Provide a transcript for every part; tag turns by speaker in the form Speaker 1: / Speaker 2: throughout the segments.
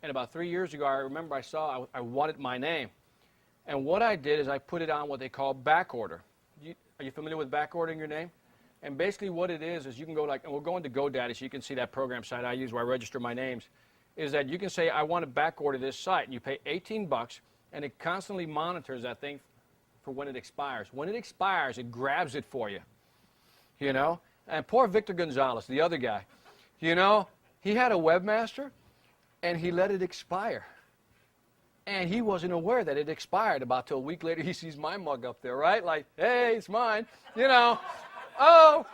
Speaker 1: And about 3 years ago, I remember I wanted my name. And what I did is I put it on what they call back order. Are you familiar with back ordering your name? And basically what it is you can go like, and we'll go into GoDaddy so you can see that program site I use where I register my names, is that you can say, I want to back order this site. And you pay 18 bucks, and it constantly monitors that thing for when it expires. When it expires, it grabs it for you. You know? And poor Victor Gonzalez, the other guy, you know, he had a webmaster, and he let it expire. And he wasn't aware that it expired. About till a week later, he sees my mug up there, right? Like, hey, it's mine, you know. Oh,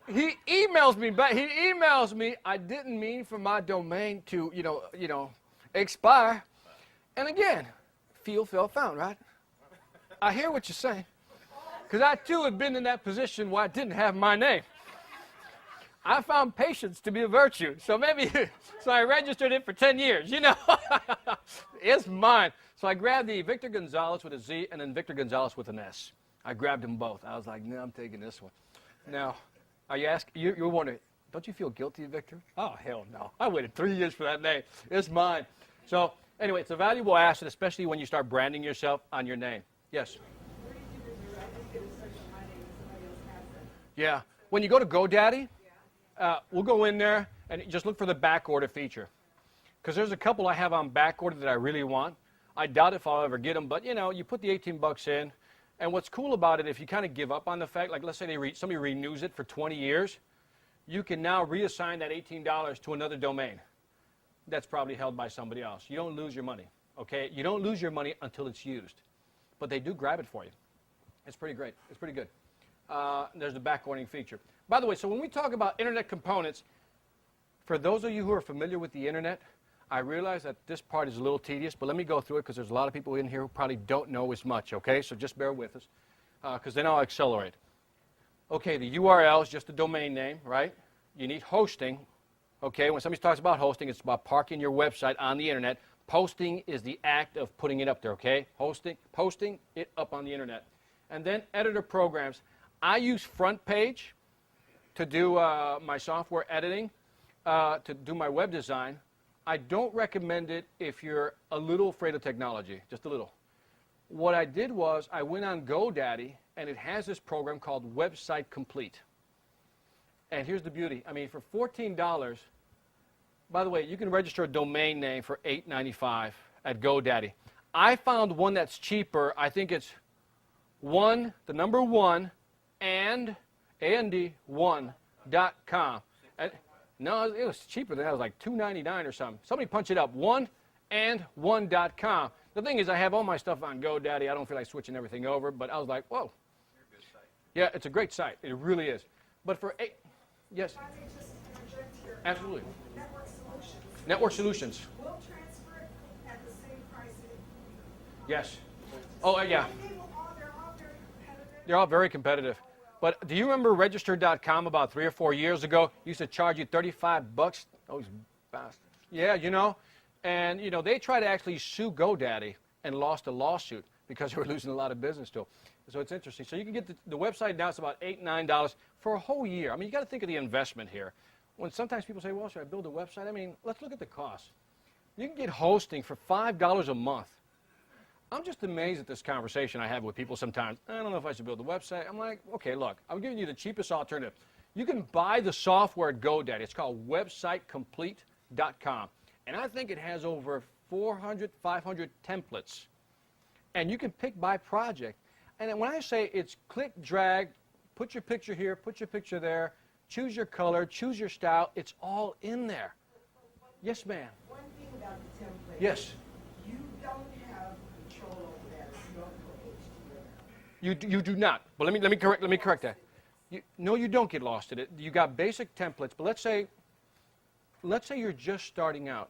Speaker 1: he emails me back. He emails me, I didn't mean for my domain to, you know, expire. And again, feel, found, right? I hear what you're saying. Because I, too, have been in that position where I didn't have my name. I found patience to be a virtue. So so I registered it for 10 years, you know. It's mine. So I grabbed the Victor Gonzalez with a Z and then Victor Gonzalez with an S. I grabbed them both. I was like, no, I'm taking this one. Now, are you asking, you're wondering, don't you feel guilty, Victor? Oh, hell no. I waited 3 years for that name. It's mine. So anyway, it's a valuable asset, especially when you start branding yourself on your name. Yes?
Speaker 2: Where do you do this? I just get a search on my name and somebody else has it.
Speaker 1: Yeah. When you go to GoDaddy, we'll go in there and just look for the back order feature. Because there's a couple I have on back order that I really want. I doubt if I'll ever get them, but you know, you put the 18 bucks in, and what's cool about it, if you kind of give up on the fact, like let's say somebody renews it for 20 years, you can now reassign that $18 to another domain that's probably held by somebody else. You don't lose your money, okay? You don't lose your money until it's used. But they do grab it for you. It's pretty great. It's pretty good. There's the back ordering feature. By the way, so when we talk about internet components, for those of you who are familiar with the internet, I realize that this part is a little tedious, but let me go through it because there's a lot of people in here who probably don't know as much, okay? So just bear with us because then I'll accelerate. Okay, the URL is just a domain name, right? You need hosting, okay? When somebody talks about hosting, it's about parking your website on the internet. Posting is the act of putting it up there, okay? Posting it up on the internet. And then editor programs. I use Front Page to do my software editing, to do my web design. I don't recommend it if you're a little afraid of technology, just a little. What I did was I went on GoDaddy, and it has this program called Website Complete. And here's the beauty. I mean, for $14, by the way, you can register a domain name for $8.95 at GoDaddy. I found one that's cheaper. I think it's the number one, and one.com. No, it was cheaper than that. It was like $2.99 or something. Somebody punch it up, one.com. The thing is, I have all my stuff on GoDaddy. I don't feel like switching everything over, but I was like, whoa. Yeah, it's a great site. It really is. But for yes?
Speaker 2: If I may just interject here.
Speaker 1: Absolutely.
Speaker 2: Network Solutions.
Speaker 1: Network Solutions.
Speaker 2: Will transfer it at the same price.
Speaker 1: Yes. Oh, yeah.
Speaker 2: They're all very competitive.
Speaker 1: They're all very competitive. But do you remember Register.com about 3 or 4 years ago? Used to charge you 35 bucks. Those bastards. Yeah, you know. And, you know, they tried to actually sue GoDaddy and lost a lawsuit because they were losing a lot of business to them. So it's interesting. So you can get the website now. It's about $8, $9 for a whole year. I mean, you got to think of the investment here. When sometimes people say, well, should I build a website? I mean, let's look at the cost. You can get hosting for $5 a month. I'm just amazed at this conversation I have with people sometimes. I don't know if I should build a website. I'm like, okay, look, I'm giving you the cheapest alternative. You can buy the software at GoDaddy. It's called websitecomplete.com. And I think it has over 400, 500 templates. And you can pick by project. And then when I say it's click, drag, put your picture here, put your picture there, choose your color, choose your style, it's all in there. Yes, ma'am.
Speaker 2: One thing about the template.
Speaker 1: Yes.
Speaker 2: You don't have control over that if you don't go HTML.
Speaker 1: You do not. But let me correct that. No, you don't get lost in it. You got basic templates, but let's say you're just starting out.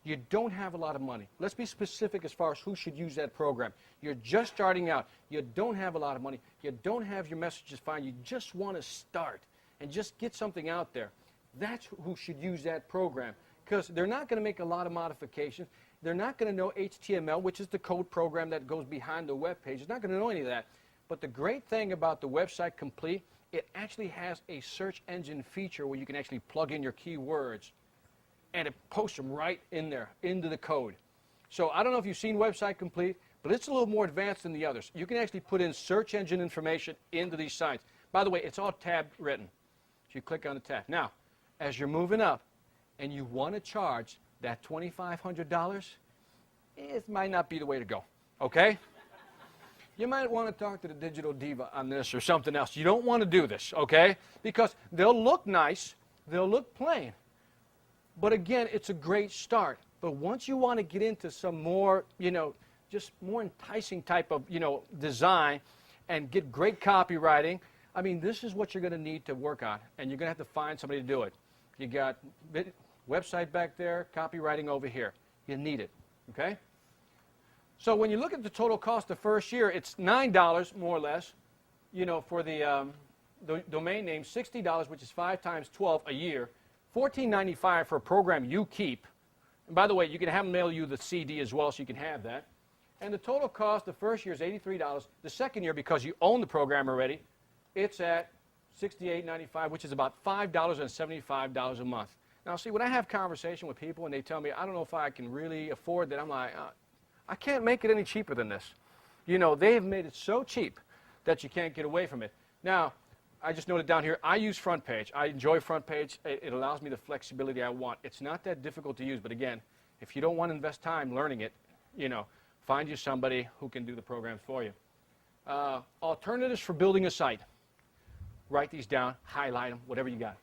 Speaker 1: You don't have a lot of money. Let's be specific as far as who should use that program. You're just starting out. You don't have a lot of money. You don't have your messages fine. You just want to start and just get something out there. That's who should use that program because they're not going to make a lot of modifications. They're not going to know HTML, which is the code program that goes behind the web page. It's not going to know any of that. But the great thing about the Website Complete, it actually has a search engine feature where you can actually plug in your keywords and it posts them right in there, into the code. So I don't know if you've seen Website Complete, but it's a little more advanced than the others. You can actually put in search engine information into these sites. By the way, it's all tab written. So you click on the tab. Now, as you're moving up and you want to charge that $2,500, it might not be the way to go, okay? You might want to talk to the digital diva on this or something else. You don't want to do this, okay? Because they'll look nice, they'll look plain. But again, it's a great start. But once you want to get into some more, just more enticing type of, design and get great copywriting, I mean, this is what you're going to need to work on. And you're going to have to find somebody to do it. You got website back there, copywriting over here. You need it, okay? So when you look at the total cost the first year, it's $9 more or less, for the domain name, $60, which is 5 times 12 a year, $14.95 for a program you keep. And by the way, you can have them mail you the CD as well, so you can have that. And the total cost the first year is $83. The second year, because you own the program already, it's at $68.95, which is about $5.75 a month. Now, see, when I have conversation with people and they tell me, I don't know if I can really afford that, I'm like, I can't make it any cheaper than this. They have made it so cheap that you can't get away from it. Now, I just noted down here, I use Front Page. I enjoy Front Page. It allows me the flexibility I want. It's not that difficult to use, but again, if you don't want to invest time learning it, find you somebody who can do the programs for you. Alternatives for building a site. Write these down, highlight them, whatever you got.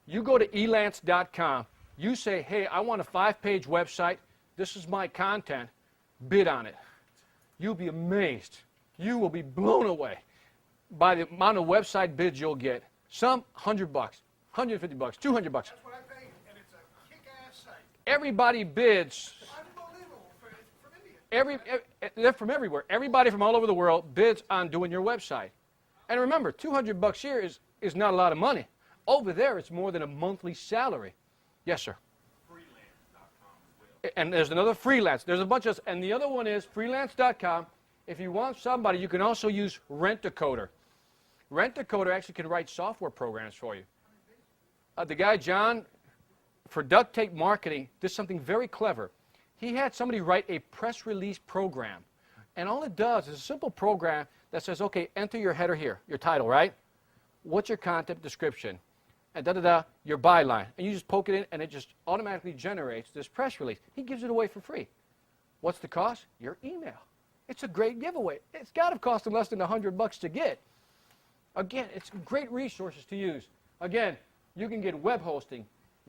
Speaker 1: You go to elance.com. You say, hey, I want a 5-page website. This is my content. Bid on it. You'll be amazed. You will be blown away by the amount of website bids you'll get. Some $100, $150, $200.
Speaker 2: That's what I paid, and it's a kick-ass site.
Speaker 1: Everybody bids.
Speaker 2: Unbelievable. From India.
Speaker 1: They're from everywhere. Everybody from all over the world bids on doing your website. And remember, $200 here is not a lot of money. Over there, it's more than a monthly salary. Yes, sir. Freelance.com. And there's another freelance. There's a bunch of, and the other one is freelance.com. If you want somebody, you can also use Rent-A-Coder. Rent-A-Coder actually can write software programs for you. The guy, John, for duct tape marketing, did something very clever. He had somebody write a press release program. And all it does is a simple program that says, okay, enter your header here, your title, right? What's your content description? And your byline. And you just poke it in, and it just automatically generates this press release. He gives it away for free. What's the cost? Your email. It's a great giveaway. It's got to cost them less than $100 to get. Again, it's great resources to use. Again, you can get web hosting,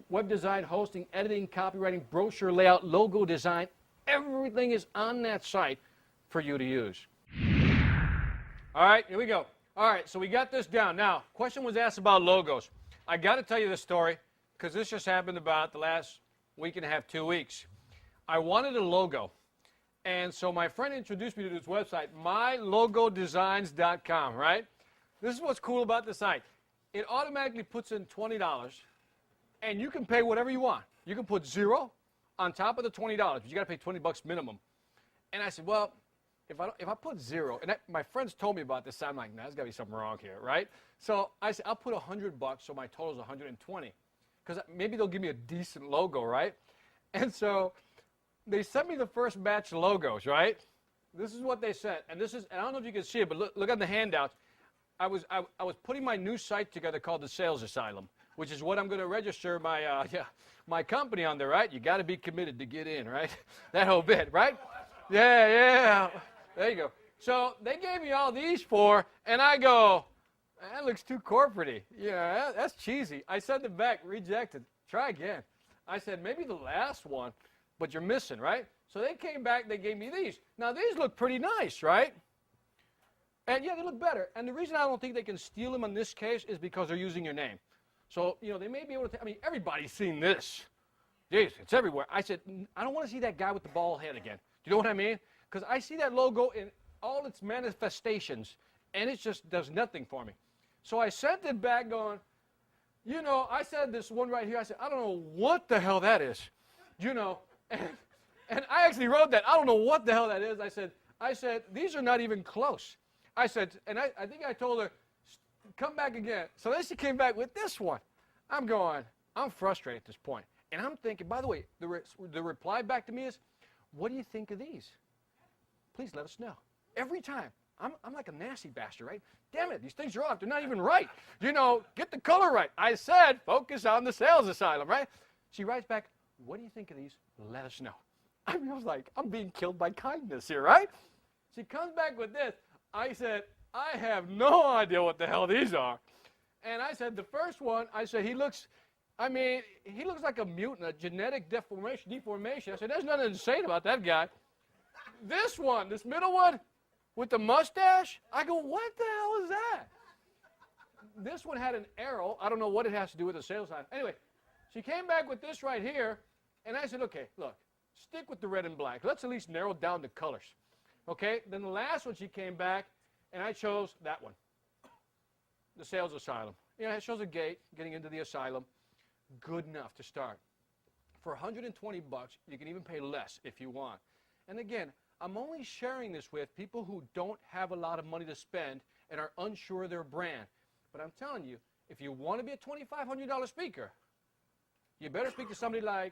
Speaker 1: web design, hosting, editing, copywriting, brochure layout, logo design. Everything is on that site for you to use. All right, here we go. All right, so we got this down. Now, question was asked about logos. I got to tell you this story because this just happened about the last week and a half, 2 weeks. I wanted a logo. And so my friend introduced me to this website, mylogodesigns.com, right? This is what's cool about the site. It automatically puts in $20, and you can pay whatever you want. You can put 0 on top of the $20, but you got to pay $20 minimum. And I said, well, if I put 0, and my friends told me about this, I'm like, nah, there's got to be something wrong here, right? So I said, I'll put $100, so my total is $120, because maybe they'll give me a decent logo, right? And so they sent me the first batch of logos, right? This is what they sent, and I don't know if you can see it, but look at the handouts. I was putting my new site together called the Sales Asylum, which is what I'm going to register my company on there, right? You got to be committed to get in, right? That whole bit, right? Yeah. There you go. So they gave me all these four, and I go, that looks too corporate-y. Yeah, that's cheesy. I sent it back, rejected. Try again. I said, maybe the last one, but you're missing, right? So they came back, they gave me these. Now, these look pretty nice, right? And, yeah, they look better. And the reason I don't think they can steal them in this case is because they're using your name. So, they may be able to, everybody's seen this. Jeez, it's everywhere. I said, I don't want to see that guy with the bald head again. Do you know what I mean? Because I see that logo in all its manifestations, and it just does nothing for me. So I sent it back going, I said this one right here, I said, I don't know what the hell that is. And I actually wrote that. I don't know what the hell that is. I said, these are not even close. I said, and I think I told her, come back again. So then she came back with this one. I'm frustrated at this point. And I'm thinking, by the way, the reply back to me is, what do you think of these? Please let us know. Every time. I'm like a nasty bastard, right? Damn it, these things are off. They're not even right. You know, get the color right. I said, focus on the sales asylum, right? She writes back, what do you think of these? Let us know. I was like, I'm being killed by kindness here, right? She comes back with this. I said, I have no idea what the hell these are. And I said, the first one, I said, he looks like a mutant, a genetic deformation. I said, there's nothing insane about that guy. This one, this middle one, with the mustache, I go, what the hell is that? This one had an arrow. I don't know what it has to do with the sales sign. Anyway, she came back with this right here, and I said, okay, look, stick with the red and black. Let's at least narrow down the colors. Okay? Then the last one she came back, and I chose that one, the sales asylum. You know, it shows a gate getting into the asylum. Good enough to start. For $120, you can even pay less if you want. And again, I'm only sharing this with people who don't have a lot of money to spend and are unsure of their brand. But I'm telling you, if you want to be a $2,500 speaker, you better speak to somebody like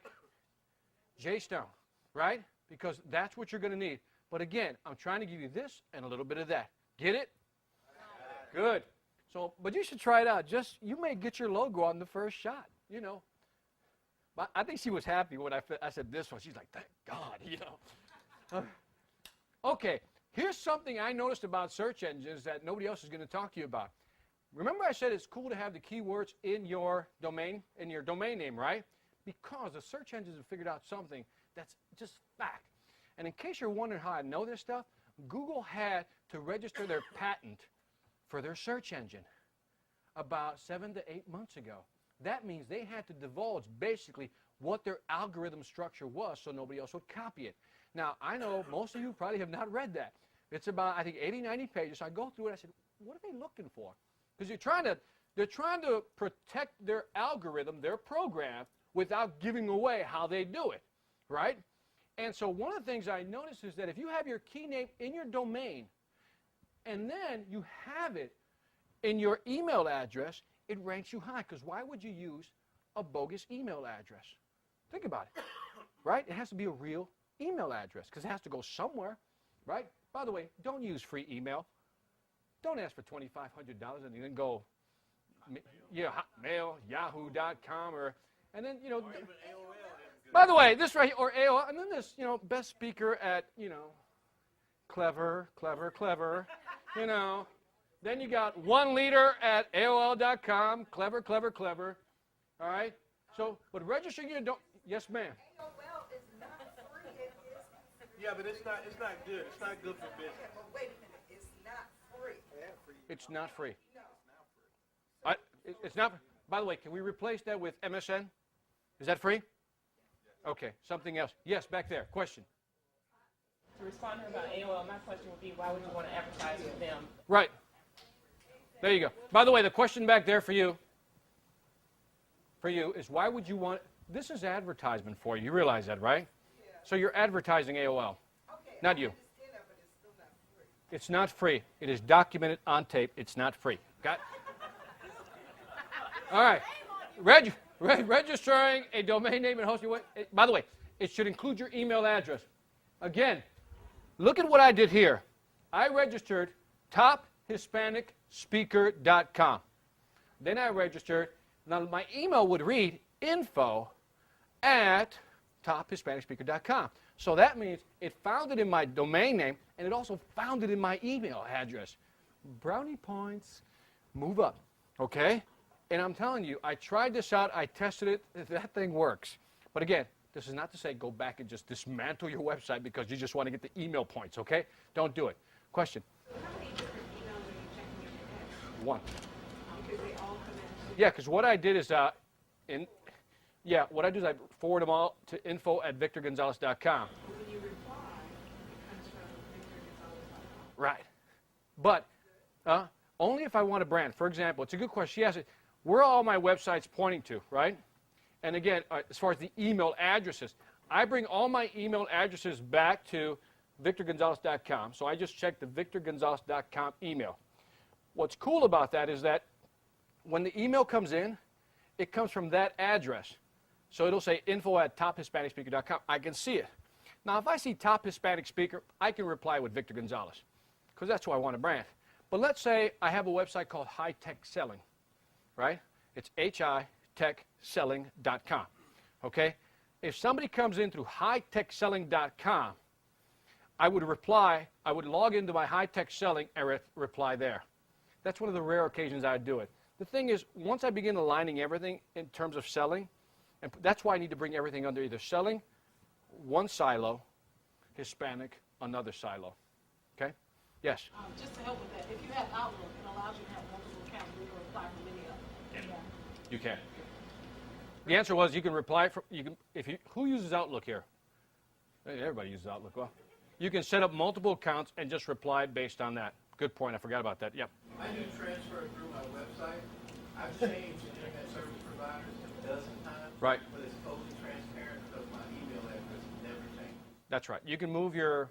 Speaker 1: Jay Stone, right? Because that's what you're going to need. But again, I'm trying to give you this and a little bit of that. Get it? Good. So, but you should try it out. You may get your logo on the first shot, you know. But I think she was happy when I said this one. She's like, thank God, you know. Okay, here's something I noticed about search engines that nobody else is going to talk to you about. Remember I said it's cool to have the keywords in your domain name, right? Because the search engines have figured out something that's just fact. And in case you're wondering how I know this stuff, Google had to register their patent for their search engine about 7 to 8 months ago. That means they had to divulge basically what their algorithm structure was so nobody else would copy it. Now, I know most of you probably have not read that. It's about, I think, 80, 90 pages. So I go through it. I said, what are they looking for? Because they're trying to protect their algorithm, their program, without giving away how they do it, right? And so one of the things I noticed is that if you have your key name in your domain, and then you have it in your email address, it ranks you high. Because why would you use a bogus email address? Think about it, right? It has to be a real email address because it has to go somewhere, right? By the way, don't use free email. Don't ask for $2,500 and then go, Hotmail, Yahoo.com, and then, you know. By the way, this right here, or AOL, and then this, you know, best speaker at, you know, clever, you know. Then you got 1 liter at AOL.com, clever. All right? So, but registering your don't, yes, ma'am.
Speaker 2: AOL is not free. It is.
Speaker 3: Yeah, but it's not good. It's not good for business.
Speaker 2: Okay, but wait a minute. It's not free.
Speaker 1: It's not free.
Speaker 2: No.
Speaker 1: It's not. By the way, can we replace that with MSN? Is that free? Okay, something else. Yes, back there. Question.
Speaker 4: To respond to her about AOL, my question would be, why would you want to advertise with them?
Speaker 1: Right. There you go. By the way, the question back there for you is why would you want, this is advertisement for you. You realize that, right?
Speaker 2: Yeah.
Speaker 1: So you're advertising AOL,
Speaker 2: Okay,
Speaker 1: not
Speaker 2: I
Speaker 1: you.
Speaker 2: understand that, but it's still not free.
Speaker 1: It's not free. It is documented on tape. It's not free. Got it? All right. Registering a domain name and hosting. By the way, it should include your email address. Again, look at what I did here. I registered tophispanicspeaker.com. Then I registered. Now my email would read info@tophispanicspeaker.com. So that means it found it in my domain name, and it also found it in my email address. Brownie points, move up, okay? And I'm telling you, I tried this out, I tested it, that thing works. But again, this is not to say go back and just dismantle your website because you just want to get the email points, okay? Don't do it. Question?
Speaker 5: So how many different emails are you checking every day?
Speaker 1: One.
Speaker 5: Because they all come in.
Speaker 1: Yeah, because what I did is, what I do is I forward them all to info@victorgonzalez.com.
Speaker 5: When you reply, it comes from VictorGonzalez.com.
Speaker 1: Right. But only if I want a brand. For example, it's a good question. She asked it, where are all my websites pointing to, right? And again, as far as the email addresses, I bring all my email addresses back to VictorGonzalez.com. So I just check the VictorGonzalez.com email. What's cool about that is that when the email comes in, it comes from that address. So it'll say info@tophispanicspeaker.com. I can see it. Now, if I see Top Hispanic Speaker, I can reply with Victor Gonzalez, because that's who I want to brand. But let's say I have a website called High Tech Selling, right? It's hitechselling.com, okay? If somebody comes in through hightechselling.com, I would log into my High Tech Selling and reply there. That's one of the rare occasions I do it. The thing is, once I begin aligning everything in terms of selling, and that's why I need to bring everything under either selling, one silo, Hispanic, another silo. Okay? Yes?
Speaker 2: Just to help with that, if you have Outlook, it allows you to have multiple accounts, you can apply for many of them.
Speaker 1: You can. The answer was you can reply from, who uses Outlook here? Everybody uses Outlook. Well, you can set up multiple accounts and just reply based on that. Good point. I forgot about that. Yep.
Speaker 3: I do transfer through my website. I've changed internet service providers a dozen times.
Speaker 1: Right.
Speaker 3: But it's totally transparent because my email address never changes.
Speaker 1: That's right. You can move your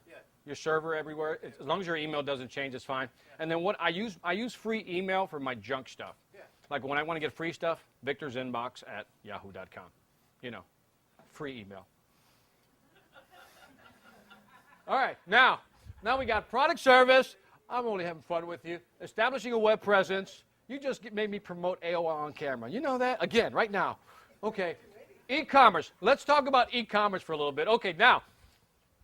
Speaker 1: server everywhere. As long as your email doesn't change, it's fine. And then what I use free email for my junk stuff.
Speaker 3: Yeah.
Speaker 1: Like when I want to get free stuff, Victor's inbox at yahoo.com. You know, free email. All right, now we got product service. I'm only having fun with you. Establishing a web presence. You just made me promote AOL on camera. You know that? Again, right now. Okay. E-commerce. Let's talk about e-commerce for a little bit. Okay, now,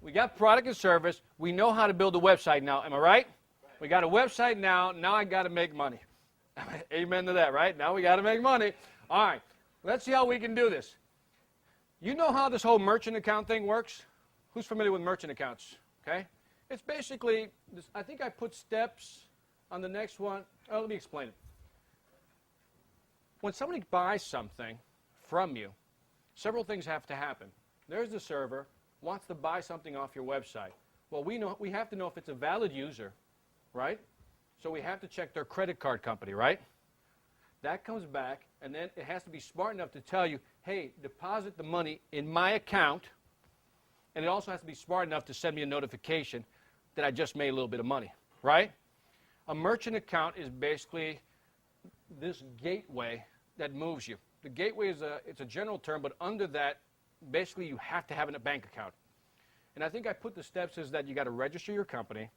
Speaker 1: we got product and service. We know how to build a website now. Am I right? We got a website now. Now I got to make money. Amen to that, right? Now we got to make money. All right. Let's see how we can do this. You know how this whole merchant account thing works? Who's familiar with merchant accounts? Okay? It's basically, I think I put steps on the next one. Oh, let me explain it. When somebody buys something from you, several things have to happen. There's the server, wants to buy something off your website. Well, we have to know if it's a valid user, right? So we have to check their credit card company, right? That comes back, and then it has to be smart enough to tell you, hey, deposit the money in my account, and it also has to be smart enough to send me a notification that I just made a little bit of money, right? A merchant account is basically this gateway that moves you. The gateway it's a general term, but under that, basically you have to have a bank account. And I think I put the steps is that you got to register your company,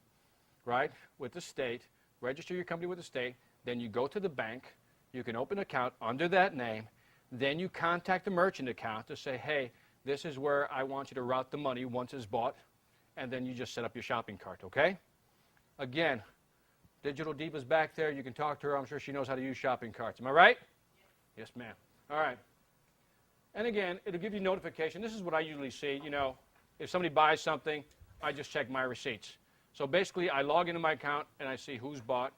Speaker 1: right, with the state, register your company with the state, then you go to the bank, you can open an account under that name, then you contact the merchant account to say, hey, this is where I want you to route the money once it's bought, and then you just set up your shopping cart, okay? Again, Digital Diva's back there. You can talk to her. I'm sure she knows how to use shopping carts. Am I right? Yes, ma'am. All right. And again, it'll give you notification. This is what I usually see. You know, if somebody buys something, I just check my receipts. So basically, I log into my account, and I see who's bought,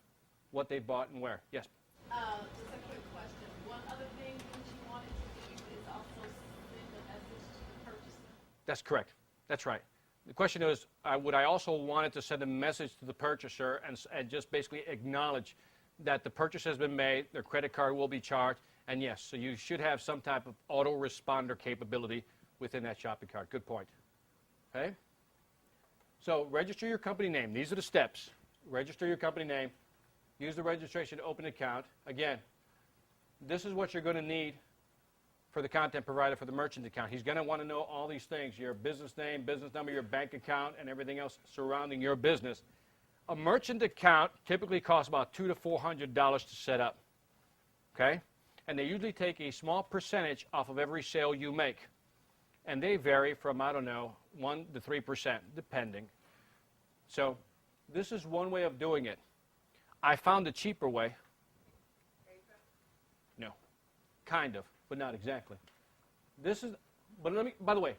Speaker 1: what they bought, and where. Yes?
Speaker 6: Just a quick question. One other thing that you wanted to do is also send a message to the purchaser.
Speaker 1: That's correct. That's right. The question is, would I also want it to send a message to the purchaser and just basically acknowledge that the purchase has been made, their credit card will be charged, and yes, so you should have some type of autoresponder capability within that shopping cart. Good point. Okay? So register your company name. These are the steps. Register your company name. Use the registration to open an account. Again, this is what you're going to need for the content provider for the merchant account. He's going to want to know all these things, your business name, business number, your bank account, and everything else surrounding your business. A merchant account typically costs about $200 to $400 to set up, okay? And they usually take a small percentage off of every sale you make. And they vary from, I don't know, 1% to 3%, depending. So this is one way of doing it. I found a cheaper way. No, kind of. But not exactly. But by the way,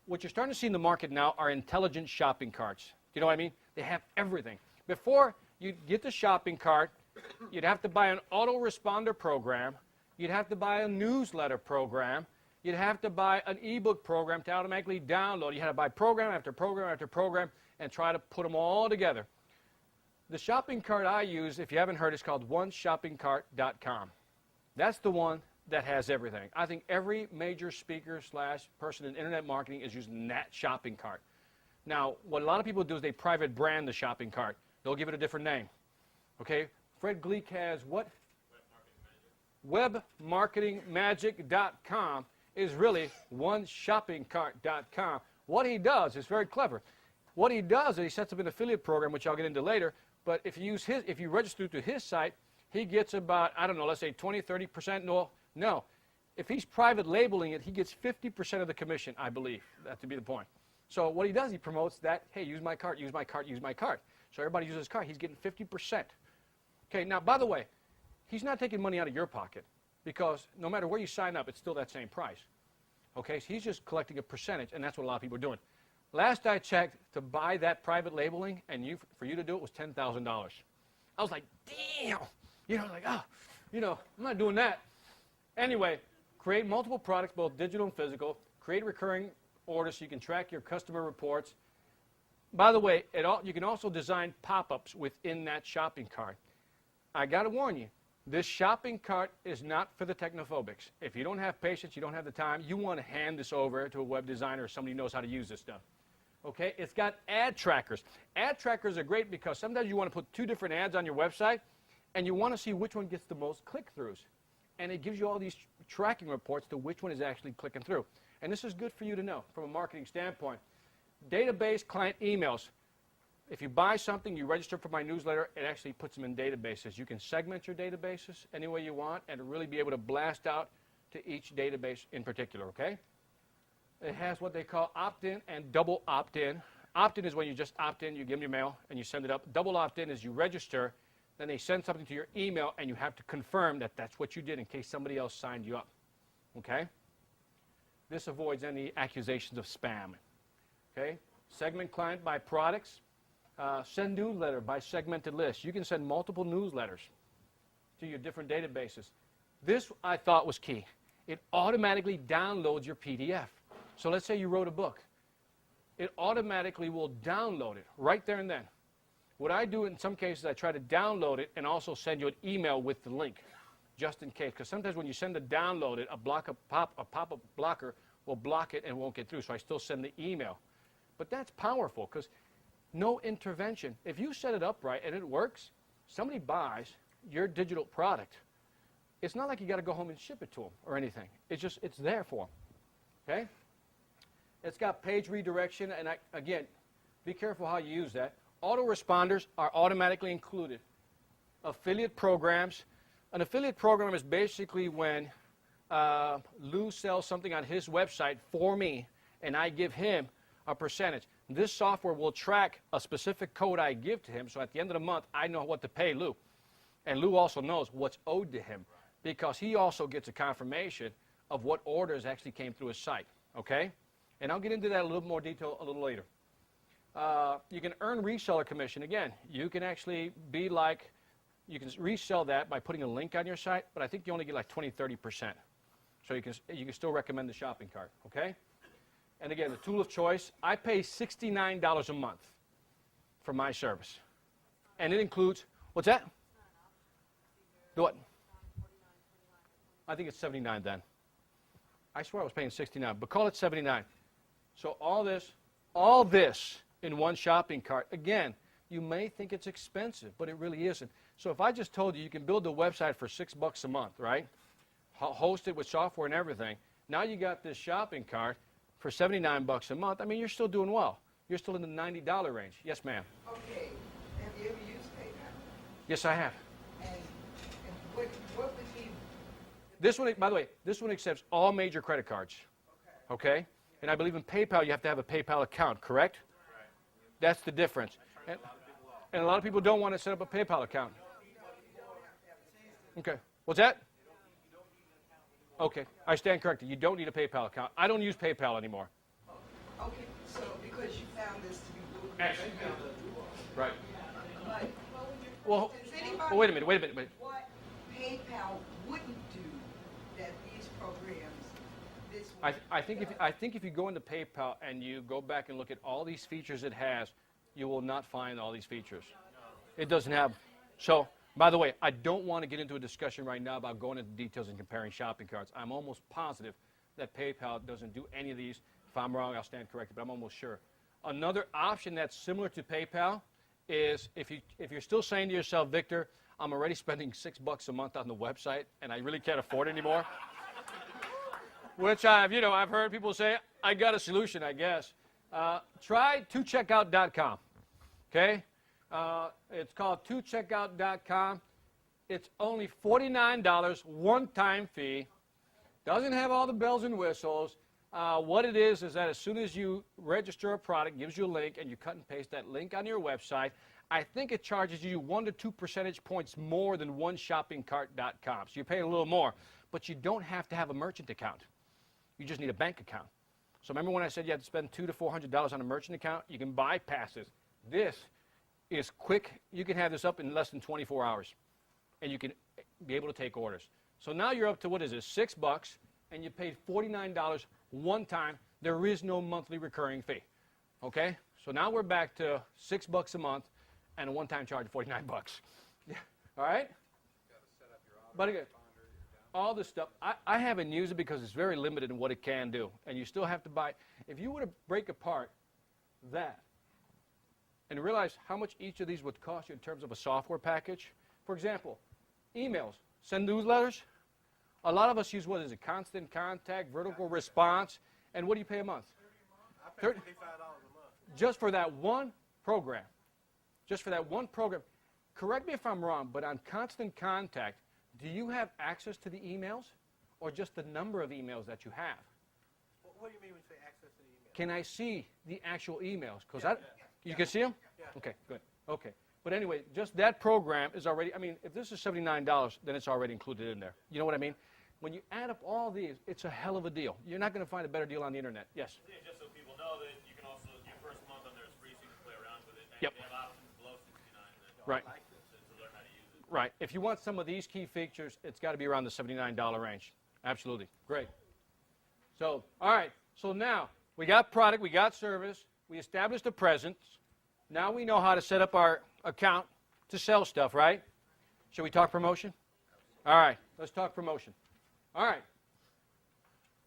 Speaker 1: what you're starting to see in the market now are intelligent shopping carts. Do you know what I mean? They have everything. Before you get the shopping cart, you'd have to buy an autoresponder program. You'd have to buy a newsletter program. You'd have to buy an ebook program to automatically download. You had to buy program after program after program and try to put them all together. The shopping cart I use, if you haven't heard, is called oneshoppingcart.com. That's the one that has everything. I think every major speaker / person in internet marketing is using that shopping cart. Now, what a lot of people do is they private brand the shopping cart. They'll give it a different name. Okay? Fred Gleek has what? Webmarketingmagic.com is really oneshoppingcart.com. What he does is very clever. What he does is he sets up an affiliate program, which I'll get into later. But if you register through his site, he gets about, I don't know, let's say 20, 30%. No. If he's private labeling it, he gets 50% of the commission, I believe. That to be the point. So what he does, he promotes that, hey, use my cart, use my cart, use my cart. So everybody uses his cart. He's getting 50%. Okay, now, by the way, he's not taking money out of your pocket because no matter where you sign up, it's still that same price. Okay, so he's just collecting a percentage, and that's what a lot of people are doing. Last I checked, to buy that private labeling and for you to do it was $10,000. I was like, damn. I'm not doing that. Anyway, create multiple products, both digital and physical. Create recurring orders so you can track your customer reports. By the way, you can also design pop-ups within that shopping cart. I got to warn you, this shopping cart is not for the technophobics. If you don't have patience, you don't have the time, you want to hand this over to a web designer or somebody who knows how to use this stuff. Okay, it's got ad trackers. Ad trackers are great because sometimes you want to put 2 different ads on your website and you want to see which one gets the most click-throughs. And it gives you all these tracking reports to which one is actually clicking through. And this is good for you to know from a marketing standpoint. Database client emails. If you buy something, you register for my newsletter, it actually puts them in databases. You can segment your databases any way you want and really be able to blast out to each database in particular, okay? It has what they call opt-in and double opt-in. Opt-in is when you just opt in, you give them your mail, and you send it up. Double opt-in is you register, then they send something to your email, and you have to confirm that that's what you did in case somebody else signed you up, okay? This avoids any accusations of spam, okay? Segment client by products. Send newsletter by segmented list. You can send multiple newsletters to your different databases. This, I thought, was key. It automatically downloads your PDF. So let's say you wrote a book. It automatically will download it right there and then. What I do in some cases, I try to download it and also send you an email with the link, just in case. Because sometimes when you send it downloaded, a pop-up blocker will block it and won't get through. So I still send the email. But that's powerful because no intervention. If you set it up right and it works, somebody buys your digital product. It's not like you got to go home and ship it to them or anything. It's there for them. Okay? It's got page redirection, and again, be careful how you use that. Autoresponders are automatically included. Affiliate programs. An affiliate program is basically when Lou sells something on his website for me, and I give him a percentage. This software will track a specific code I give to him, so at the end of the month, I know what to pay Lou. And Lou also knows what's owed to him because he also gets a confirmation of what orders actually came through his site, okay? And I'll get into that in a little more detail a little later. You can earn reseller commission. Again, you can actually you can resell that by putting a link on your site, but I think you only get like 20, 30%. So you can still recommend the shopping cart, okay? And again, the tool of choice, I pay $69 a month for my service. And it includes, what's that? The what? I think it's 79 then. I swear I was paying 69, but call it 79. So all this in one shopping cart. Again, you may think it's expensive, but it really isn't. So if I just told you can build a website for $6 a month, right? Host it with software and everything. Now you got this shopping cart for $79 a month. I mean, you're still doing well. You're still in the $90 range. Yes, ma'am.
Speaker 2: Okay, have you ever used PayPal?
Speaker 1: Yes, I have.
Speaker 2: And what would be?
Speaker 1: This one, by the way, this one accepts all major credit cards. Okay? And I believe in PayPal, you have to have a PayPal account, correct? Right. That's the difference. And a lot of people don't want to set up a PayPal account. Okay. What's that? Okay. I stand corrected. You don't need a PayPal account. I don't use PayPal anymore.
Speaker 2: Okay, so because you found this to be good.
Speaker 1: Actually, right.
Speaker 2: But,
Speaker 1: Well,
Speaker 2: does anybody
Speaker 1: wait a minute.
Speaker 2: What PayPal wouldn't do that these programs, this one,
Speaker 1: I think if you go into PayPal and you go back and look at all these features it has, you will not find all these features. It doesn't have. So, by the way, I don't want to get into a discussion right now about going into details and comparing shopping carts. I'm almost positive that PayPal doesn't do any of these. If I'm wrong, I'll stand corrected, but I'm almost sure. Another option that's similar to PayPal is if you're still saying to yourself, Victor, I'm already spending $6 a month on the website and I really can't afford it anymore. which I've heard people say, I got a solution, I guess. Try tocheckout.com. Okay? It's called tocheckout.com. It's only $49, one-time fee. Doesn't have all the bells and whistles. What it is that as soon as you register a product, it gives you a link, and you cut and paste that link on your website. I think it charges you 1 to 2 percentage points more than oneshoppingcart.com. So you're paying a little more, but you don't have to have a merchant account. You just need a bank account. So remember when I said you had to spend $200 to $400 on a merchant account? You can bypass this. This is quick. You can have this up in less than 24 hours, and you can be able to take orders. So now you're up to, what is it, $6, and you paid $49 one time. There is no monthly recurring fee. Okay? So now we're back to $6 a month and a one-time charge of $49. Yeah. All right? But again, all this stuff, I haven't used it because it's very limited in what it can do. And you still have to buy. If you were to break apart that and realize how much each of these would cost you in terms of a software package. For example, emails, send newsletters. A lot of us use, what is it, Constant Contact, Vertical Response. And what do you pay a month?
Speaker 3: I pay $55 a month.
Speaker 1: Just for that one program. Just for that one program. Correct me if I'm wrong, but on Constant Contact, do you have access to the emails or just the number of emails that you have?
Speaker 3: What do you mean when you say access to the email?
Speaker 1: Can I see the actual emails? Because you can see them?
Speaker 3: Yeah.
Speaker 1: Okay, good. Okay. But anyway, just that program is already, I mean, if this is $79, then it's already included in there. You know what I mean? When you add up all these, it's a hell of a deal. You're not going to find a better deal on the internet. Yes?
Speaker 7: Yeah, just so people know that you can also, your first month on there is free, so you can play around with it. And
Speaker 1: Yep.
Speaker 7: they have options below 69 that
Speaker 1: Right.
Speaker 7: like this to learn how to use it.
Speaker 1: Right. If you want some of these key features, it's got to be around the $79 range. Absolutely. Great. So, all right. So now, we got product, we got service, we established a presence. Now we know how to set up our account to sell stuff, right? Should we talk promotion? All right. Let's talk promotion. All right.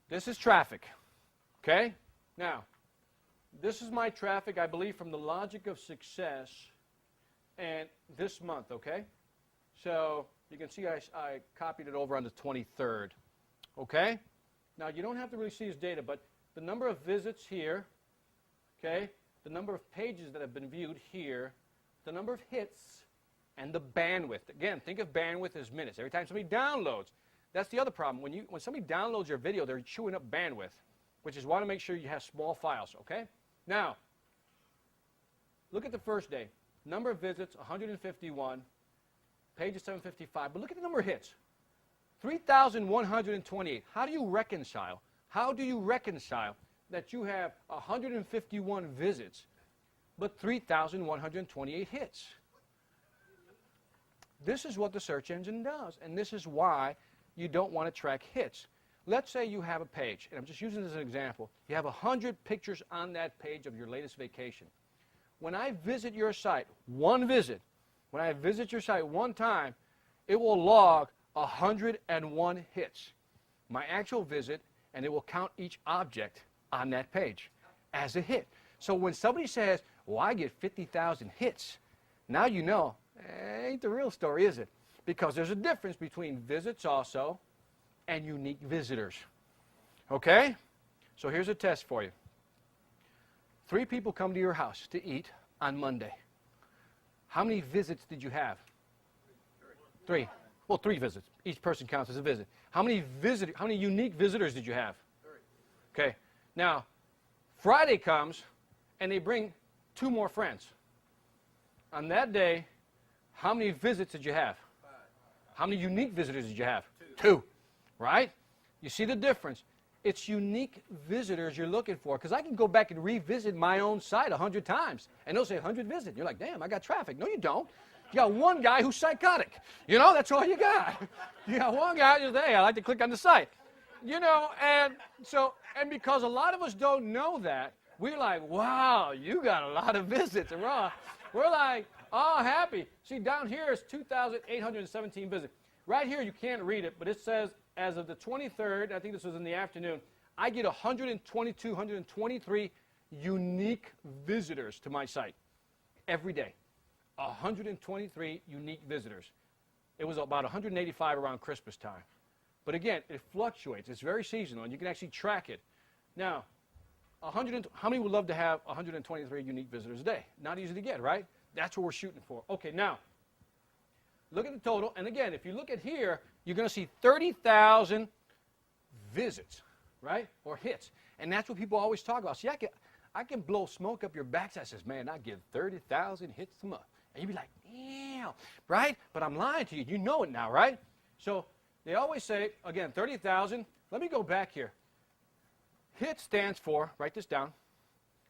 Speaker 1: This is traffic. Okay? Now, this is my traffic, I believe, from the Logic of Success and this month, okay? So you can see I copied it over on the 23rd, okay? Now, you don't have to really see this data, but the number of visits here, okay, the number of pages that have been viewed here, the number of hits, and the bandwidth. Again, think of bandwidth as minutes. Every time somebody downloads, that's the other problem. When somebody downloads your video, they're chewing up bandwidth, which is why to make sure you have small files, okay? Now, look at the first day. Number of visits, 151. Pages, 755. But look at the number of hits. 3,128. How do you reconcile? How do you reconcile that you have 151 visits, but 3,128 hits? This is what the search engine does, and this is why you don't want to track hits. Let's say you have a page, and I'm just using this as an example. You have 100 pictures on that page of your latest vacation. When I visit your site, one visit, when I visit your site one time, it will log 101 hits, my actual visit, and it will count each object on that page as a hit. So when somebody says, well, I get 50,000 hits, now you know, ain't the real story, is it? Because there's a difference between visits also and unique visitors. Okay? So here's a test for you. 3 people come to your house to eat on Monday. How many visits did you have? 3. Well, 3 visits. Each person counts as a visit. How many unique visitors did you have? 3. Okay. Now, Friday comes, and they bring 2 more friends. On that day, how many visits did you have?
Speaker 3: 5.
Speaker 1: How many unique visitors did you have? 2. Right? You see the difference? It's unique visitors you're looking for, because I can go back and revisit my own site 100 times, and they'll say 100 visits. You're like, damn, I got traffic. No, you don't. You got one guy who's psychotic. You know, that's all you got. You got one guy who's, hey, I like to click on the site. You know, and because a lot of us don't know that, we're like, wow, you got a lot of visits. And we're like, oh, happy. See, down here is 2,817 visits. Right here, you can't read it, but it says, as of the 23rd, I think this was in the afternoon, I get 122, 123 unique visitors to my site every day. 123 unique visitors. It was about 185 around Christmas time. But again, it fluctuates. It's very seasonal, and you can actually track it. Now, how many would love to have 123 unique visitors a day? Not easy to get, right? That's what we're shooting for. Okay, now, look at the total. And again, if you look at here, you're going to see 30,000 visits, right? Or hits. And that's what people always talk about. See, I can blow smoke up your backside. I says, man, I get 30,000 hits a month. And you'd be like, yeah, right? But I'm lying to you. You know it now, right? So they always say, again, 30,000. Let me go back here. HIT stands for, write this down,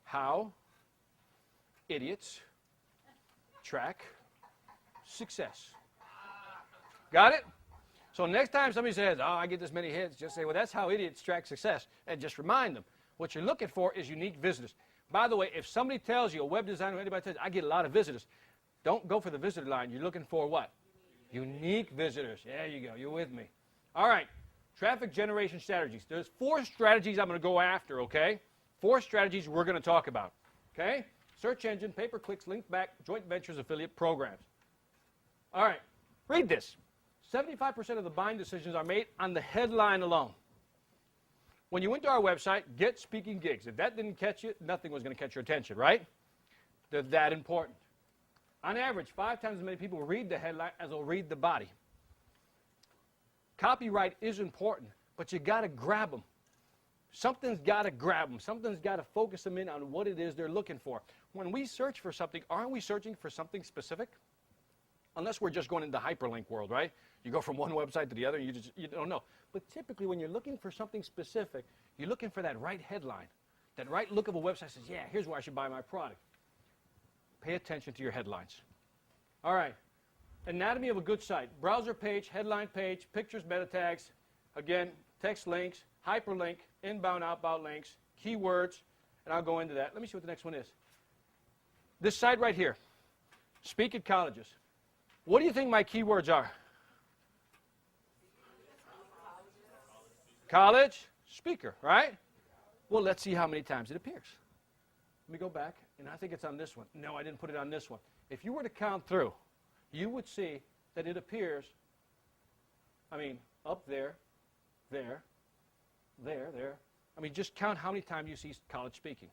Speaker 1: how idiots track success. Got it? So next time somebody says, oh, I get this many hits, just say, well, that's how idiots track success. And just remind them, what you're looking for is unique visitors. By the way, if somebody tells you, a web designer or anybody tells you, I get a lot of visitors, don't go for the visitor line. You're looking for what? Unique visitors. There you go. You're with me. All right. Traffic generation strategies. There's 4 strategies I'm going to go after, okay? 4 strategies we're going to talk about, okay? Search engine, pay-per-clicks, link back, joint ventures, affiliate programs. All right. Read this. 75% of the buying decisions are made on the headline alone. When you went to our website, get speaking gigs. If that didn't catch you, nothing was going to catch your attention, right? They're that important. On average, 5 times as many people will read the headline as will read the body. Copyright is important, but you got to grab them. Something's got to grab them. Something's got to focus them in on what it is they're looking for. When we search for something, aren't we searching for something specific? Unless we're just going into the hyperlink world, right? You go from one website to the other, and you don't know. But typically, when you're looking for something specific, you're looking for that right headline, that right look of a website says, yeah, here's where I should buy my product. Pay attention to your headlines. All right. Anatomy of a good site. Browser page, headline page, pictures, meta tags, again, text links, hyperlink, inbound, outbound links, keywords, and I'll go into that. Let me see what the next one is. This site right here, speak at colleges. What do you think my keywords are? College, speaker, right? Well, let's see how many times it appears. Let me go back, and I think it's on this one. No, I didn't put it on this one. If you were to count through, you would see that it appears, up there, there, there. Just count how many times you see college speaking.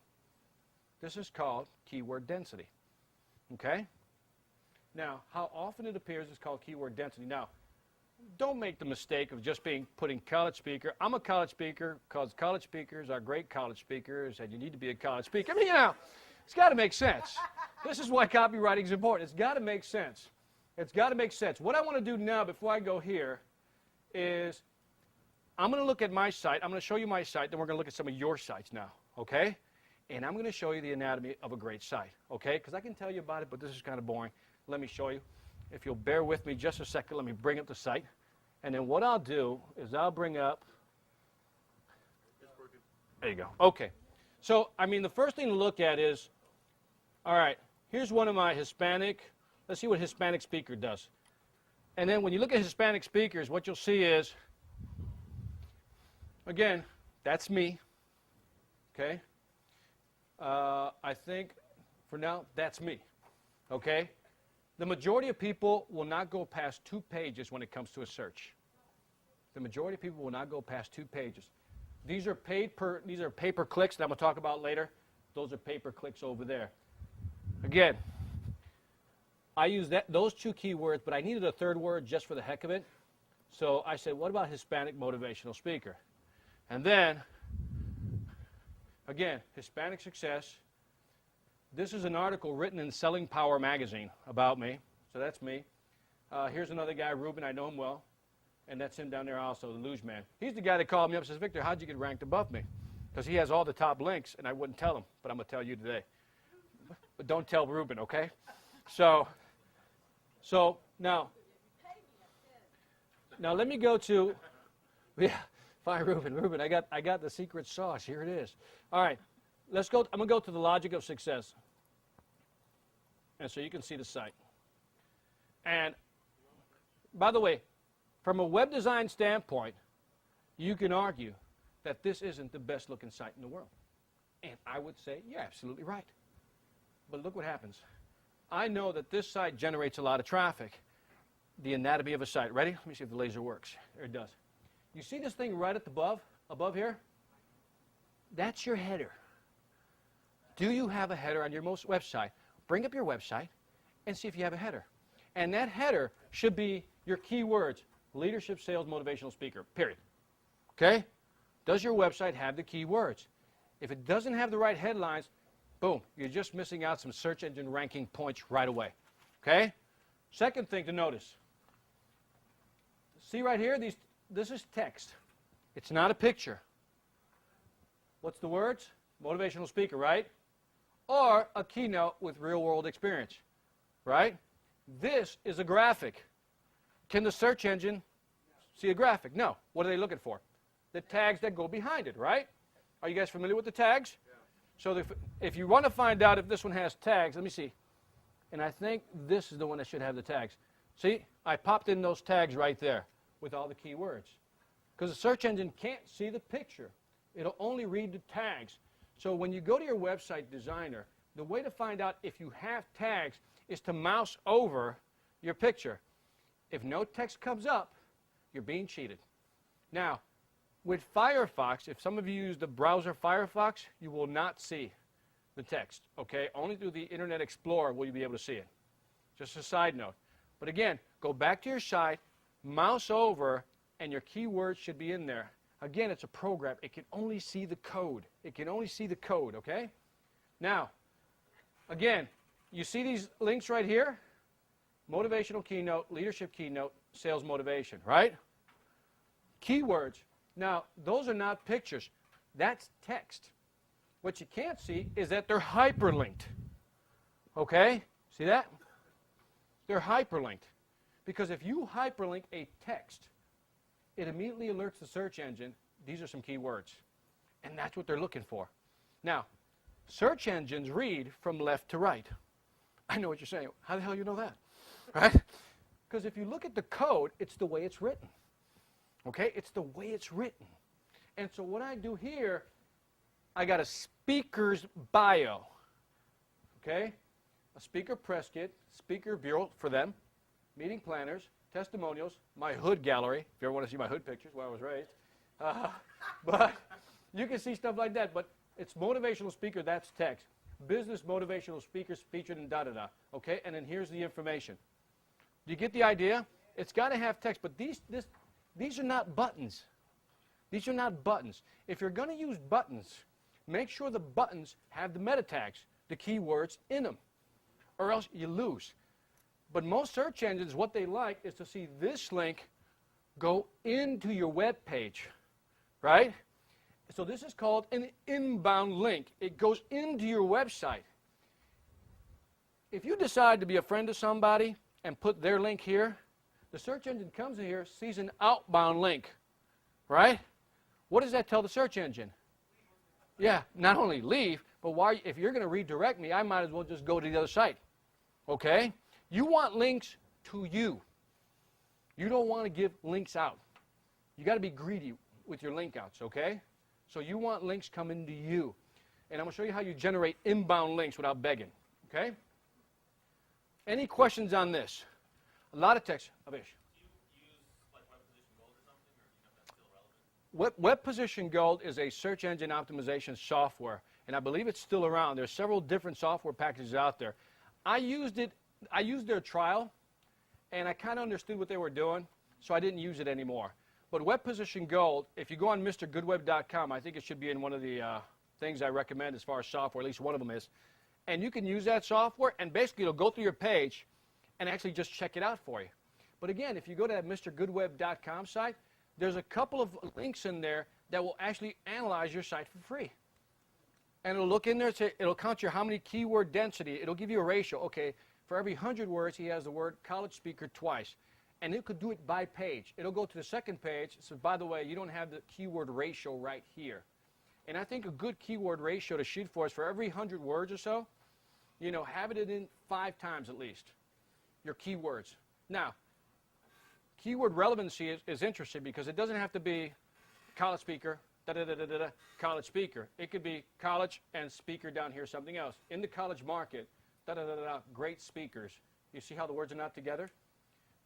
Speaker 1: This is called keyword density, okay? Now, how often it appears is called keyword density. Now, don't make the mistake of just putting college speaker. I'm a college speaker because college speakers are great college speakers, and you need to be a college speaker. It's got to make sense. This is why copywriting is important. It's got to make sense. It's got to make sense. What I want to do now before I go here is I'm going to look at my site. I'm going to show you my site. Then we're going to look at some of your sites now, okay? And I'm going to show you the anatomy of a great site, okay? Because I can tell you about it, but this is kind of boring. Let me show you. If you'll bear with me just a second, let me bring up the site. And then what I'll do is I'll bring up. There you go. Okay. So, the first thing to look at is, all right, here's one of my Hispanic. Let's see what Hispanic speaker does. And then when you look at Hispanic speakers, what you'll see is, again, that's me. Okay? I think, for now, that's me. Okay? The majority of people will not go past 2 pages when it comes to a search. The majority of people will not go past 2 pages. These are pay-per-clicks that I'm going to talk about later. Those are pay-per-clicks over there. Again, I use those 2 keywords, but I needed a 3rd word just for the heck of it. So I said, what about Hispanic motivational speaker? And then, again, Hispanic success. This is an article written in Selling Power magazine about me. So that's me. Here's another guy, Ruben. I know him well. And that's him down there also, the luge man. He's the guy that called me up and says, Victor, how'd you get ranked above me? Because he has all the top links, and I wouldn't tell him, but I'm going to tell you today. But don't tell Ruben, okay? So now let me go to, fine, Ruben, I got the secret sauce. Here it is. All right, let's go. I'm going to go to the logic of success. And so you can see the site. And by the way, from a web design standpoint, you can argue that this isn't the best looking site in the world. And I would say, you're absolutely right. But look what happens. I know that this site generates a lot of traffic. The anatomy of a site. Ready? Let me see if the laser works. There it does. You see this thing right at the above here? That's your header. Do you have a header on your website? Bring up your website and see if you have a header. And that header should be your keywords, leadership, sales, motivational speaker, period. Okay? Does your website have the keywords? If it doesn't have the right headlines, boom, you're just missing out some search engine ranking points right away. Okay? Second thing to notice. See right here, this is text. It's not a picture. What's the words? Motivational speaker, right? Or a keynote with real-world experience, right? This is a graphic. Can the search engine see a graphic? No. What are they looking for? The tags that go behind it, right? Are you guys familiar with the tags? Yeah. So if you want to find out if this one has tags, let me see. And I think this is the one that should have the tags. See, I popped in those tags right there with all the keywords. Because the search engine can't see the picture. It'll only read the tags. So when you go to your website designer, the way to find out if you have tags is to mouse over your picture. If no text comes up, you're being cheated. Now, with Firefox, if some of you use the browser Firefox, you will not see the text, okay? Only through the Internet Explorer will you be able to see it. Just a side note. But again, go back to your site, mouse over, and your keywords should be in there. Again, it's a program. It can only see the code. It can only see the code, okay? Now, again, you see these links right here? Motivational keynote, leadership keynote, sales motivation, right? Keywords. Now, those are not pictures. That's text. What you can't see is that they're hyperlinked. Okay? See that? They're hyperlinked. Because if you hyperlink a text, it immediately alerts the search engine, these are some keywords. And that's what they're looking for. Now, search engines read from left to right. I know what you're saying. How the hell you know that? Right? Because if you look at the code, it's the way it's written. Okay? It's the way it's written. And so what I do here, I got a speaker's bio. Okay? A speaker press kit, speaker bureau for them, meeting planners, testimonials, my hood gallery, if you ever want to see my hood pictures where I was raised. But you can see stuff like that. But it's motivational speaker, that's text. Business motivational speakers featured in da-da-da. Okay? And then here's the information. Do you get the idea? It's got to have text, but these are not buttons. These are not buttons. If you're going to use buttons, make sure the buttons have the meta tags, the keywords in them, or else you lose. But most search engines, what they like is to see this link go into your web page, right? So this is called an inbound link. It goes into your website. If you decide to be a friend of somebody and put their link here, the search engine comes in here, sees an outbound link, right? What does that tell the search engine? Yeah, not only leave, but why? If you're going to redirect me, I might as well just go to the other site, okay? You want links to you. You don't want to give links out. You got to be greedy with your link outs, okay? So you want links coming to you. And I'm going to show you how you generate inbound links without begging, okay? Any questions on this? A lot of text. Avish.
Speaker 7: Do you use like Web Position Gold or something, or do you know if that's still relevant?
Speaker 1: Web Position Gold is a search engine optimization software, and I believe it's still around. There's several different software packages out there. I used their trial, and I kind of understood what they were doing, so I didn't use it anymore. But Web Position Gold, if you go on MrGoodWeb.com, I think it should be in one of the things I recommend as far as software, at least one of them is. And you can use that software, and basically it'll go through your page and actually just check it out for you. But again, if you go to that MrGoodWeb.com site, there's a couple of links in there that will actually analyze your site for free. And it'll look in there, it'll count your how many keyword density. It'll give you a ratio. Okay, for every 100 words, he has the word college speaker twice. And it could do it by page. It'll go to the second page. So by the way, you don't have the keyword ratio right here. And I think a good keyword ratio to shoot for is for every 100 words or so, you know, have it in 5 times at least, your keywords. Now, keyword relevancy is interesting because it doesn't have to be college speaker, da-da-da-da-da, college speaker. It could be college and speaker down here, something else. In the college market, da-da-da-da-da, great speakers. You see how the words are not together?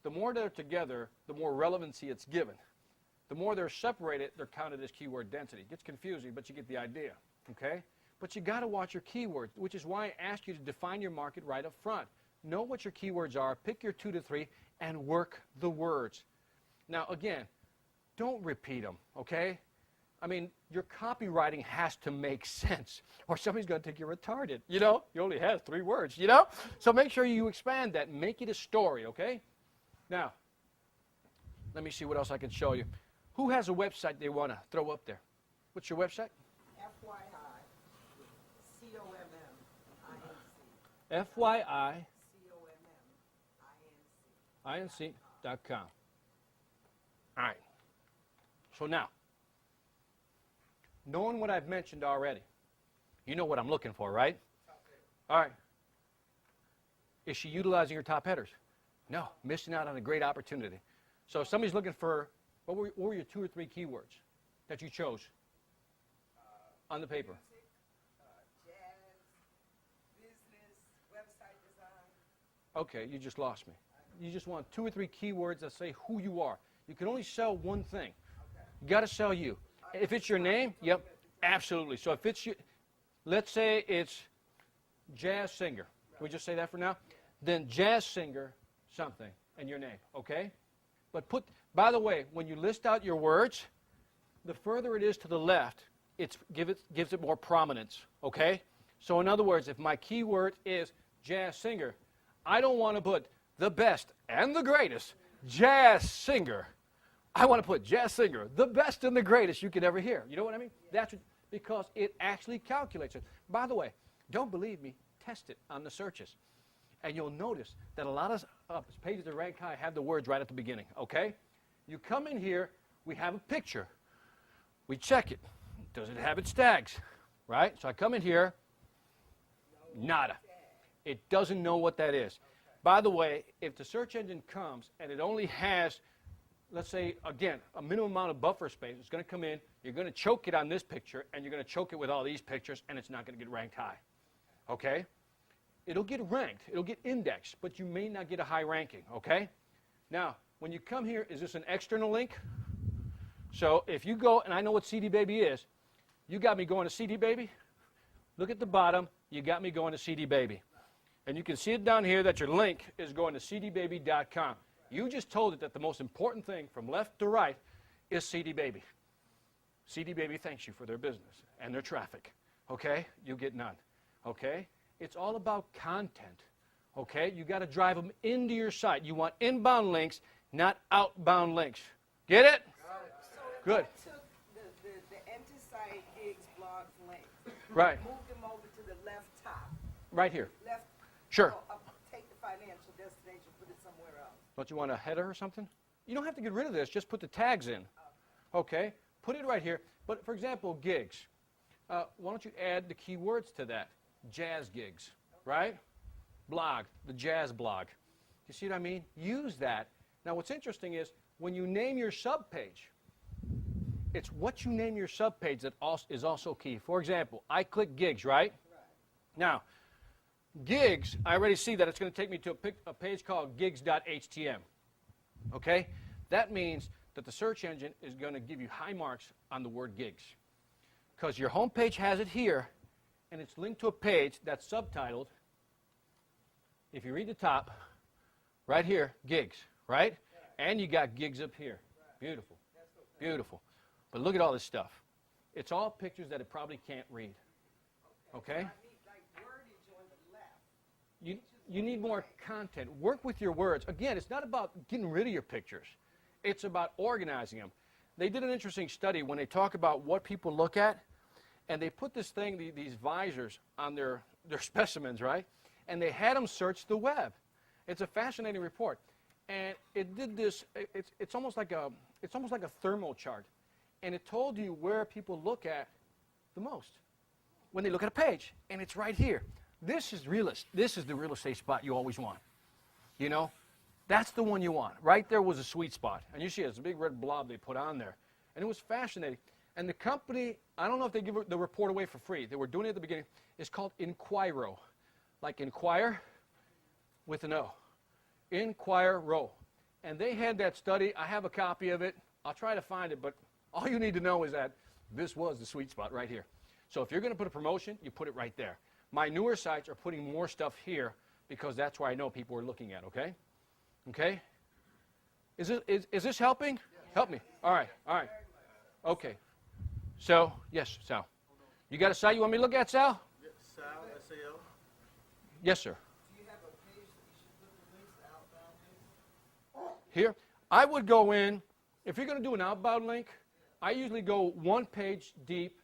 Speaker 1: The more they're together, the more relevancy it's given. The more they're separated, they're counted as keyword density. It gets confusing, but you get the idea, okay? But you got to watch your keywords, which is why I asked you to define your market right up front. Know what your keywords are, pick your 2 to 3, and work the words. Now, again, don't repeat them, okay? I mean, your copywriting has to make sense, or somebody's going to think you're retarded. You know, you only have 3 words, you know? So make sure you expand that, make it a story, okay? Now, let me see what else I can show you. Who has a website they want to throw up there? What's your website?
Speaker 2: FYI, COMMINC.
Speaker 1: FYI.
Speaker 2: COMMINC.
Speaker 1: inc.com. All right. So now, knowing what I've mentioned already, you know what I'm looking for, right? All right. Is she utilizing her top headers? No, missing out on a great opportunity. So if somebody's looking for, what were your 2 or 3 keywords that you chose on the paper?
Speaker 2: Music, jazz, business, website design.
Speaker 1: Okay, you just lost me. You just want 2 or 3 keywords that say who you are. You can only sell one thing. You got to sell you. If it's your name, yep, absolutely. So if it's your, let's say it's jazz singer. Can we just say that for now? Then jazz singer something and your name, okay? But by the way, when you list out your words, the further it is to the left, gives it more prominence, okay? So in other words, if my keyword is jazz singer, I don't want to put the best and the greatest jazz singer. I want to put jazz singer, the best and the greatest you could ever hear. You know what I mean? That's what, because it actually calculates it. By the way, don't believe me, test it on the searches. And you'll notice that a lot of pages that rank high have the words right at the beginning, okay? You come in here, we have a picture. We check it. Does it have its tags, right? So I come in here, nada. It doesn't know what that is. By the way, if the search engine comes and it only has, let's say, again, a minimum amount of buffer space, it's going to come in, you're going to choke it on this picture, and you're going to choke it with all these pictures, and it's not going to get ranked high, okay? It'll get ranked, it'll get indexed, but you may not get a high ranking, okay? Now, when you come here, is this an external link? So if you go, and I know what CD Baby is, you got me going to CD Baby. Look at the bottom, you got me going to CD Baby. And you can see it down here that your link is going to cdbaby.com. You just told it that the most important thing from left to right is CD Baby. CD Baby thanks you for their business and their traffic, okay? You get none, okay? It's all about content, okay? You got to drive them into your site. You want inbound links, not outbound links. Get it?
Speaker 2: So
Speaker 1: Good.
Speaker 2: I took the anti-site gigs blogs links.
Speaker 1: Right.
Speaker 2: Moved them over to the left top.
Speaker 1: Right here.
Speaker 2: Left.
Speaker 1: Sure.
Speaker 2: Take the financial destination, put it somewhere else.
Speaker 1: Don't you want a header or something? You don't have to get rid of this. Just put the tags in. Okay? Put it right here. But, for example, gigs. Why don't you add the keywords to that? Jazz gigs, right? Blog, the jazz blog. You see what I mean? Use that. Now, what's interesting is when you name your subpage, it's what you name your subpage that is also key. For example, I click gigs, right? Now, gigs, I already see that it's going to take me to a page called gigs.htm. Okay? That means that the search engine is going to give you high marks on the word gigs. Because your home page has it here, and it's linked to a page that's subtitled, if you read the top, right here, gigs, right? And you got gigs up here. Beautiful. Beautiful. But look at all this stuff. It's all pictures that it probably can't read. Okay? You need more content. Work with your words. Again, it's not about getting rid of your pictures. It's about organizing them. They did an interesting study when they talk about what people look at, and they put this thing, these visors, on their specimens, right? And they had them search the web. It's a fascinating report. And it did this, it's almost like a thermal chart. And it told you where people look at the most when they look at a page. And it's right here. This is the real estate spot you always want. You know, that's the one you want. Right there was a sweet spot. And you see it's a big red blob they put on there. And it was fascinating. And the company, I don't know if they give the report away for free. They were doing it at the beginning. It's called Inquiro. Like inquire with an O. Inquiro. And they had that study. I have a copy of it. I'll try to find it, but all you need to know is that this was the sweet spot right here. So if you're going to put a promotion, you put it right there. My newer sites are putting more stuff here because that's where I know people are looking at, okay? Okay? Is this helping? Yes. Help me. All right, all right. Okay. So, yes, Sal. You got a site you want me to look at, Sal?
Speaker 8: Yes, Sal, S-A-L.
Speaker 1: Yes, sir.
Speaker 8: Do you have a page that you should put the links, the outbound links?
Speaker 1: Here, I would go in, if you're going to do an outbound link, I usually go one page deep